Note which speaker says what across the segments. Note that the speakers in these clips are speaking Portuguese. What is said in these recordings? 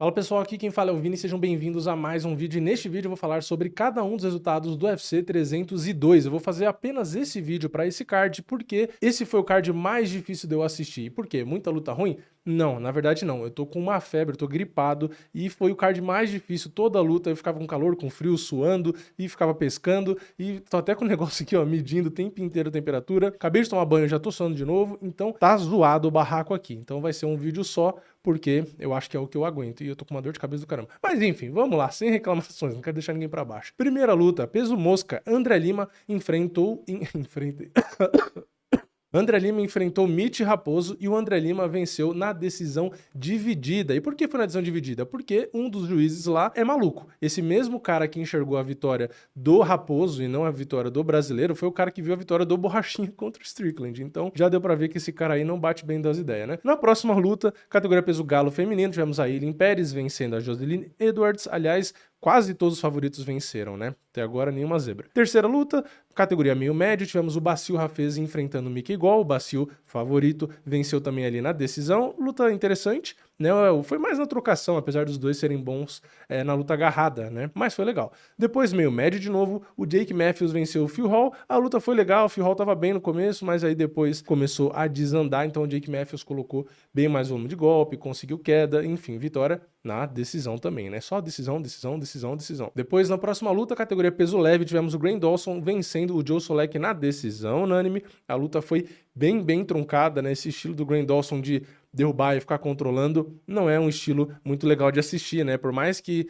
Speaker 1: Fala pessoal, aqui quem fala é o Vini, sejam bem-vindos a mais um vídeo. E neste vídeo eu vou falar sobre cada um dos resultados do UFC 302. Eu vou fazer apenas esse vídeo para esse card, porque esse foi o card mais difícil de eu assistir. E por quê? Muita luta ruim? Não, na verdade não. Eu tô com uma febre, eu tô gripado e foi o card mais difícil. Toda a luta eu ficava com calor, com frio, suando e ficava pescando. E tô até com o negócio aqui, ó, medindo o tempo inteiro a temperatura. Acabei de tomar banho, já tô suando de novo, então tá zoado o barraco aqui. Então vai ser um vídeo só, porque eu acho que é o que eu aguento e eu tô com uma dor de cabeça do caramba. Mas enfim, vamos lá, sem reclamações, não quero deixar ninguém pra baixo. Primeira luta, peso mosca, André Lima enfrentou... André Lima enfrentou Mitch Raposo e o André Lima venceu na decisão dividida. E por que foi na decisão dividida? Porque um dos juízes lá é maluco. Esse mesmo cara que enxergou a vitória do Raposo e não a vitória do brasileiro foi o cara que viu a vitória do Borrachinha contra o Strickland. Então já deu pra ver que esse cara aí não bate bem das ideias, né? Na próxima luta, categoria peso galo feminino, tivemos a Eileen Pérez vencendo a Joseline Edwards. Aliás, quase todos os favoritos venceram, né? Até agora nenhuma zebra. Terceira luta, categoria meio médio, tivemos o Basil Rafez enfrentando o Mickey Gall. O Basil, favorito, venceu também ali na decisão. Luta interessante, né? Foi mais na trocação, apesar dos dois serem bons na luta agarrada, né? Mas foi legal. Depois, meio médio de novo, o Jake Matthews venceu o Phil Hall. A luta foi legal, o Phil Hall tava bem no começo, mas aí depois começou a desandar, então o Jake Matthews colocou bem mais volume de golpe, conseguiu queda, enfim, vitória na decisão também, né? Só decisão, decisão, decisão, decisão. Depois, na próxima luta, categoria peso leve, tivemos o Grant Dawson vencendo o Joe Solek na decisão unânime. A luta foi bem truncada, né? Esse estilo do Grant Dawson de derrubar e ficar controlando não é um estilo muito legal de assistir, né? Por mais que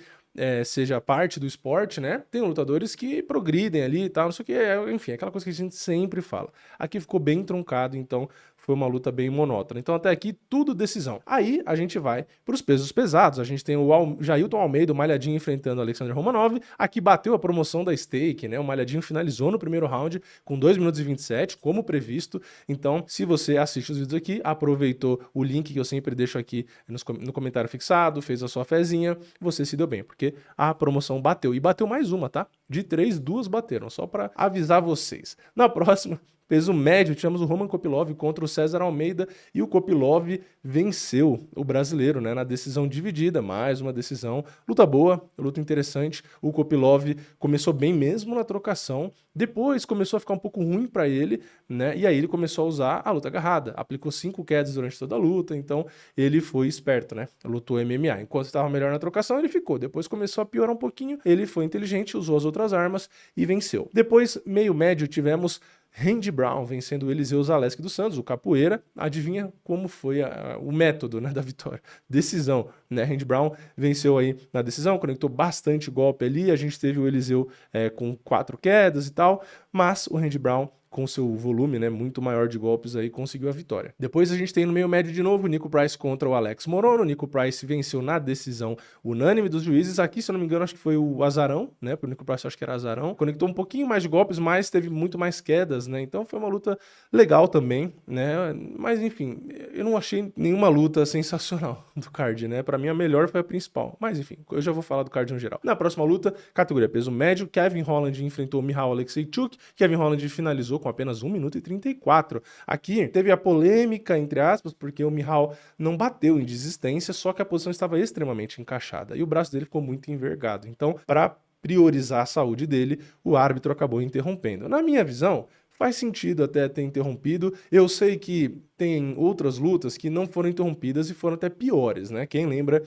Speaker 1: seja parte do esporte, né? Tem lutadores que progridem ali e tal, não sei o que, enfim, aquela coisa que a gente sempre fala. Aqui ficou bem truncado, então foi uma luta bem monótona. Então até aqui tudo decisão. Aí a gente vai para os pesos pesados. A gente tem o Jailton Almeida, o Malhadinho enfrentando o Alexander Romanov. Aqui bateu a promoção da stake, né? O Malhadinho finalizou no primeiro round com 2 minutos e 27, como previsto. Então, se você assiste os vídeos aqui, aproveitou o link que eu sempre deixo aqui no comentário fixado, fez a sua fezinha, você se deu bem, porque a promoção bateu. E bateu mais uma, tá? De 3, 2 bateram, só para avisar vocês. Na próxima, peso médio, tivemos o Roman Kopilov contra o César Almeida e o Kopilov venceu o brasileiro, né, na decisão dividida, mais uma decisão, luta boa, luta interessante. O Kopilov começou bem mesmo na trocação, depois começou a ficar um pouco ruim para ele, né, e aí ele começou a usar a luta agarrada, aplicou 5 quedas durante toda a luta, então ele foi esperto, né, lutou MMA. Enquanto estava melhor na trocação, ele ficou, depois começou a piorar um pouquinho, ele foi inteligente, usou as outras armas e venceu. Depois, meio médio, tivemos Randy Brown vencendo o Eliseu Zaleski dos Santos, o capoeira. Adivinha como foi o método, né, da vitória? Decisão, né? Randy Brown venceu aí na decisão, conectou bastante golpe ali. A gente teve o Eliseu com 4 quedas e tal, mas o Randy Brown, com seu volume, né, muito maior de golpes aí, conseguiu a vitória. Depois a gente tem no meio médio de novo o Nico Price contra o Alex Morono. O Nico Price venceu na decisão unânime dos juízes. Aqui, se eu não me engano, acho que foi o Azarão, né, pro Nico Price acho que era Azarão. Conectou um pouquinho mais de golpes, mas teve muito mais quedas, né, então foi uma luta legal também, né, mas enfim, eu não achei nenhuma luta sensacional do card, né, pra mim a melhor foi a principal, mas enfim, eu já vou falar do card no geral. Na próxima luta, categoria peso médio, Kevin Holland enfrentou Michał Aleksiejczuk. Kevin Holland finalizou com apenas 1 minuto e 34. Aqui teve a polêmica, entre aspas, porque o Michał não bateu em desistência, só que a posição estava extremamente encaixada e o braço dele ficou muito envergado. Então, para priorizar a saúde dele, o árbitro acabou interrompendo. Na minha visão, faz sentido até ter interrompido. Eu sei que tem outras lutas que não foram interrompidas e foram até piores, né? Quem lembra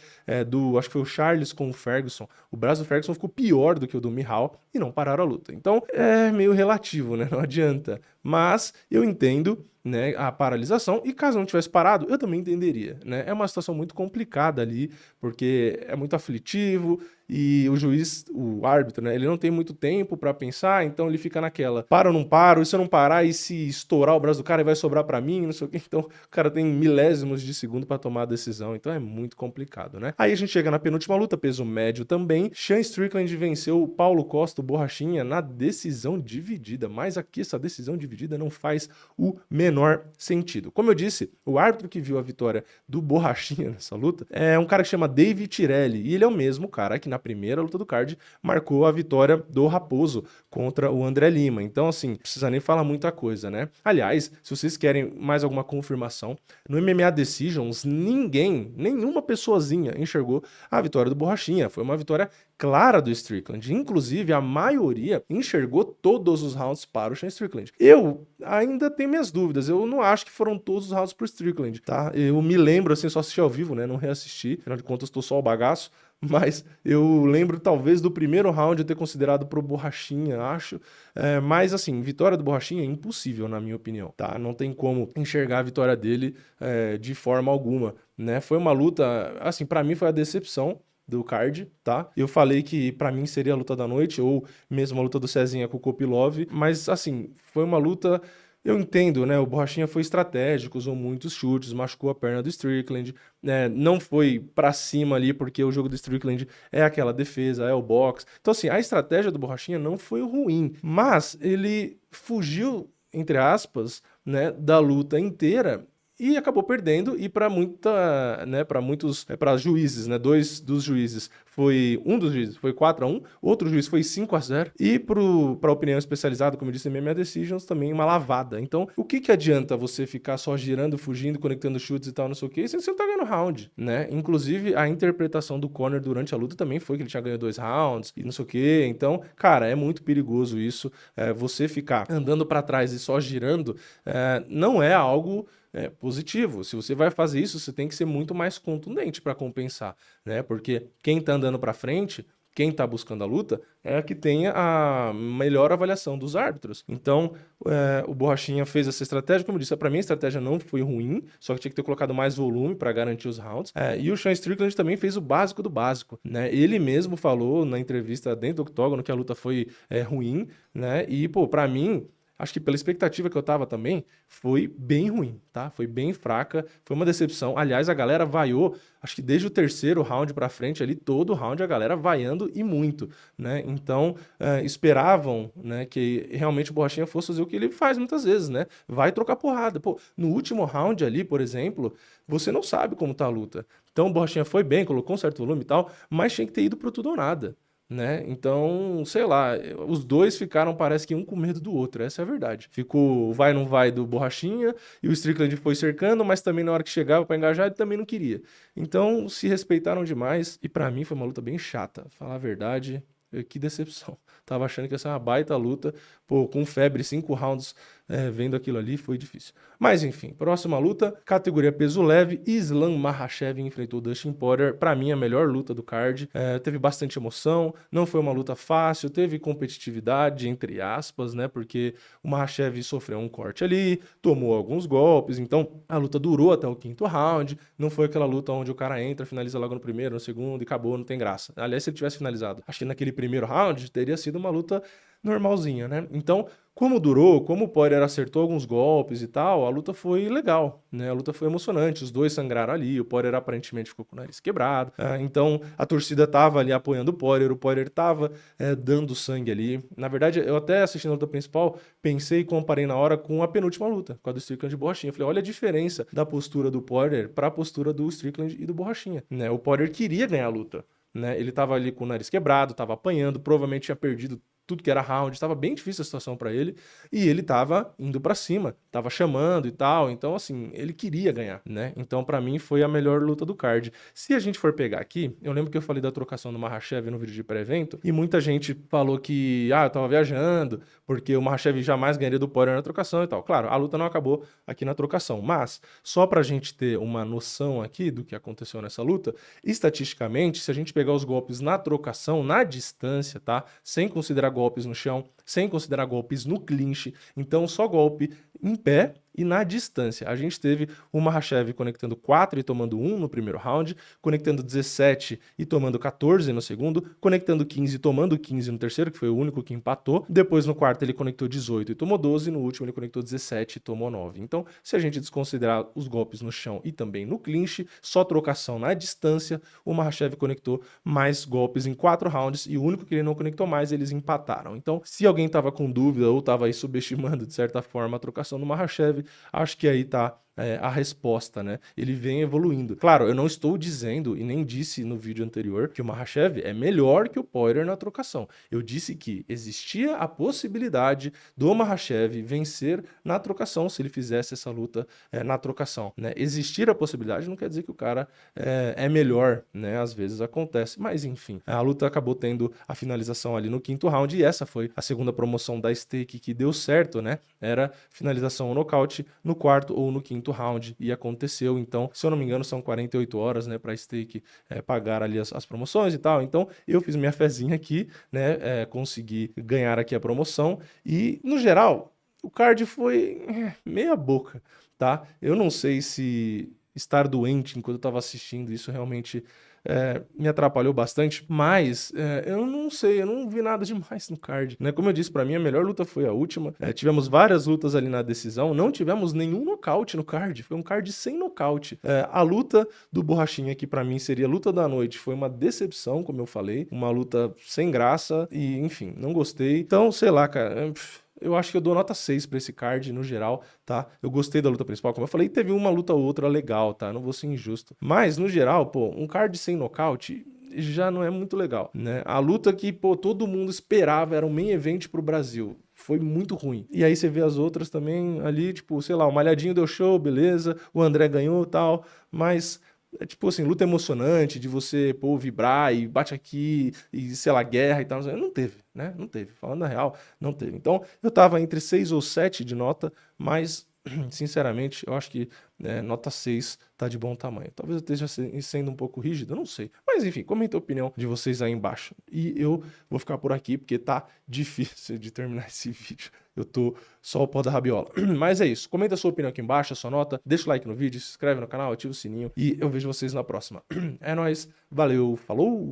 Speaker 1: acho que foi o Charles com o Ferguson, o braço do Ferguson ficou pior do que o do Michał e não pararam a luta. Então é meio relativo, né? Não adianta. Mas eu entendo, né, a paralisação, e caso não tivesse parado, eu também entenderia, né? É uma situação muito complicada ali, porque é muito aflitivo e o juiz, o árbitro, né, ele não tem muito tempo para pensar, então ele fica naquela, para ou não paro, e se eu não parar, e se estourar o braço do cara, vai sobrar para mim, não sei o quê. Então, o cara tem milésimos de segundo para tomar a decisão, então é muito complicado, né? Aí a gente chega na penúltima luta, peso médio também. Sean Strickland venceu o Paulo Costa, o Borrachinha, na decisão dividida, mas aqui essa decisão dividida não faz o menor sentido. Como eu disse, o árbitro que viu a vitória do Borrachinha nessa luta é um cara que chama David Tirelli, e ele é o mesmo cara que na primeira luta do card marcou a vitória do Raposo contra o André Lima. Então, assim, não precisa nem falar muita coisa, né? Aliás, se vocês querem mais alguma confirmação. No MMA Decisions, nenhuma pessoazinha enxergou a vitória do Borrachinha. Foi uma vitória clara do Strickland. Inclusive, a maioria enxergou todos os rounds para o Sean Strickland. Eu ainda tenho minhas dúvidas. Eu não acho que foram todos os rounds para o Strickland, tá? Eu me lembro, assim, só assisti ao vivo, né? Não reassisti. Afinal de contas, estou só o bagaço. Mas eu lembro, talvez, do primeiro round eu ter considerado pro Borrachinha, acho. Mas, assim, vitória do Borrachinha é impossível, na minha opinião, tá? Não tem como enxergar a vitória dele de forma alguma, né? Foi uma luta, assim, pra mim foi a decepção do card, tá? Eu falei que pra mim seria a luta da noite, ou mesmo a luta do Cezinha com o Kopilov, mas, assim, foi uma luta... Eu entendo, né? O Borrachinha foi estratégico, usou muitos chutes, machucou a perna do Strickland, né? Não foi pra cima ali, porque o jogo do Strickland é aquela defesa, é o box. Então, assim, a estratégia do Borrachinha não foi ruim, mas ele fugiu, entre aspas, né, da luta inteira e acabou perdendo, e para muitos, para juízes, né, um dos juízes foi 4-1, outro juiz foi 5-0, e para opinião especializada, como eu disse, MMA Decisions, também uma lavada. Então, o que adianta você ficar só girando, fugindo, conectando chutes e tal, não sei o que, se você não tá ganhando round, né? Inclusive, a interpretação do Conor durante a luta também foi que ele tinha ganho 2 rounds e não sei o que. Então, cara, é muito perigoso isso. Você ficar andando para trás e só girando não é algo positivo. Se você vai fazer isso, você tem que ser muito mais contundente para compensar, né? Porque quem tá andando para frente, quem tá buscando a luta, é a que tem a melhor avaliação dos árbitros. Então, o Borrachinha fez essa estratégia, como eu disse, para mim a estratégia não foi ruim, só que tinha que ter colocado mais volume para garantir os rounds. E o Sean Strickland também fez o básico do básico, né? Ele mesmo falou na entrevista dentro do octógono que a luta foi ruim, né? E, pô, para mim, acho que pela expectativa que eu tava também, foi bem ruim, tá? Foi bem fraca, foi uma decepção. Aliás, a galera vaiou, acho que desde o terceiro round pra frente ali, todo round a galera vaiando e muito, né? Então, esperavam, né, que realmente o Borrachinha fosse fazer o que ele faz muitas vezes, né? Vai trocar porrada. Pô, no último round ali, por exemplo, você não sabe como tá a luta. Então, o Borrachinha foi bem, colocou um certo volume e tal, mas tinha que ter ido pro tudo ou nada, né? Então, sei lá, os dois ficaram, parece que um com medo do outro, essa é a verdade. Ficou vai não vai do Borrachinha, e o Strickland foi cercando, mas também na hora que chegava pra engajar, ele também não queria. Então, se respeitaram demais, e pra mim foi uma luta bem chata, falar a verdade. Que decepção. Tava achando que ia ser uma baita luta. Pô, com febre, 5 rounds, vendo aquilo ali, foi difícil. Mas enfim, próxima luta, categoria peso leve, Islam Makhachev enfrentou Dustin Poirier. Pra mim, a melhor luta do card. Teve bastante emoção, não foi uma luta fácil, teve competitividade, entre aspas, né? Porque o Makhachev sofreu um corte ali, tomou alguns golpes, então a luta durou até o 5º round. Não foi aquela luta onde o cara entra, finaliza logo no primeiro, no segundo e acabou, não tem graça. Aliás, se ele tivesse finalizado, acho que naquele primeiro round, teria sido uma luta normalzinha, né? Então, como durou, como o Poirier acertou alguns golpes e tal, a luta foi legal, né? A luta foi emocionante, os dois sangraram ali, o Poirier aparentemente ficou com o nariz quebrado, então a torcida tava ali apoiando o Poirier tava dando sangue ali. Na verdade, eu até assistindo a luta principal, pensei e comparei na hora com a penúltima luta, com a do Strickland e Borrachinha. Falei, olha a diferença da postura do Poirier para a postura do Strickland e do Borrachinha, né? O Poirier queria ganhar a luta, né? Ele tava ali com o nariz quebrado, tava apanhando, provavelmente tinha perdido tudo que era round, estava bem difícil a situação para ele, e ele tava indo para cima, tava chamando e tal, então assim, ele queria ganhar, né? Então para mim foi a melhor luta do card. Se a gente for pegar aqui, eu lembro que eu falei da trocação do Makhachev no vídeo de pré-evento, e muita gente falou que, eu tava viajando, porque o Makhachev jamais ganharia do Poirier na trocação e tal. Claro, a luta não acabou aqui na trocação, mas só pra gente ter uma noção aqui do que aconteceu nessa luta, estatisticamente, se a gente pegar os golpes na trocação, na distância, tá? Sem considerar golpes no chão, sem considerar golpes no clinch, então só golpe em pé e na distância. A gente teve o Makhachev conectando 4 e tomando 1 no primeiro round, conectando 17 e tomando 14 no segundo, conectando 15 e tomando 15 no terceiro, que foi o único que empatou. Depois no quarto ele conectou 18 e tomou 12, no último ele conectou 17 e tomou 9. Então, se a gente desconsiderar os golpes no chão e também no clinch, só trocação na distância, o Makhachev conectou mais golpes em 4 rounds e o único que ele não conectou mais, eles empataram. Então, se alguém tava com dúvida ou tava aí subestimando de certa forma a trocação do Makhachev, acho que aí tá a resposta, né? Ele vem evoluindo. Claro, eu não estou dizendo, e nem disse no vídeo anterior, que o Makhachev é melhor que o Poirier na trocação. Eu disse que existia a possibilidade do Makhachev vencer na trocação, se ele fizesse essa luta na trocação, né? Existir a possibilidade não quer dizer que o cara é melhor, né? Às vezes acontece, mas enfim. A luta acabou tendo a finalização ali no 5º round, e essa foi a segunda promoção da Stake que deu certo, né? Era finalização ou nocaute no 4º ou no 5º round, e aconteceu. Então, se eu não me engano, são 48 horas, né, pra Stake pagar ali as promoções e tal. Então, eu fiz minha fezinha aqui, né, consegui ganhar aqui a promoção, e, no geral, o card foi meia boca, tá? Eu não sei se estar doente enquanto eu tava assistindo, isso realmente me atrapalhou bastante, mas eu não sei, eu não vi nada demais no card, né? Como eu disse, pra mim a melhor luta foi a última. Tivemos várias lutas ali na decisão, não tivemos nenhum nocaute no card, foi um card sem nocaute. A luta do Borrachinha, que pra mim seria a luta da noite, foi uma decepção, como eu falei, uma luta sem graça e, enfim, não gostei. Então, sei lá, cara, eu acho que eu dou nota 6 pra esse card no geral, tá? Eu gostei da luta principal, como eu falei, teve uma luta ou outra legal, tá? Não vou ser injusto. Mas, no geral, pô, um card sem nocaute já não é muito legal, né? A luta que, pô, todo mundo esperava era um main event pro Brasil. Foi muito ruim. E aí você vê as outras também ali, tipo, sei lá, o Malhadinho deu show, beleza, o André ganhou e tal, mas tipo assim, luta emocionante de você, pô, vibrar e bate aqui e, sei lá, guerra e tal. Não teve, né? Não teve. Falando a real, não teve. Então, eu tava entre 6 ou 7 de nota, mas, sinceramente, eu acho que nota 6 tá de bom tamanho. Talvez eu esteja sendo um pouco rígido, eu não sei. Mas, enfim, comenta a opinião de vocês aí embaixo. E eu vou ficar por aqui, porque tá difícil de terminar esse vídeo. Eu tô só o pó da rabiola. Mas é isso. Comenta a sua opinião aqui embaixo, a sua nota. Deixa o like no vídeo, se inscreve no canal, ativa o sininho. E eu vejo vocês na próxima. É nóis. Valeu. Falou!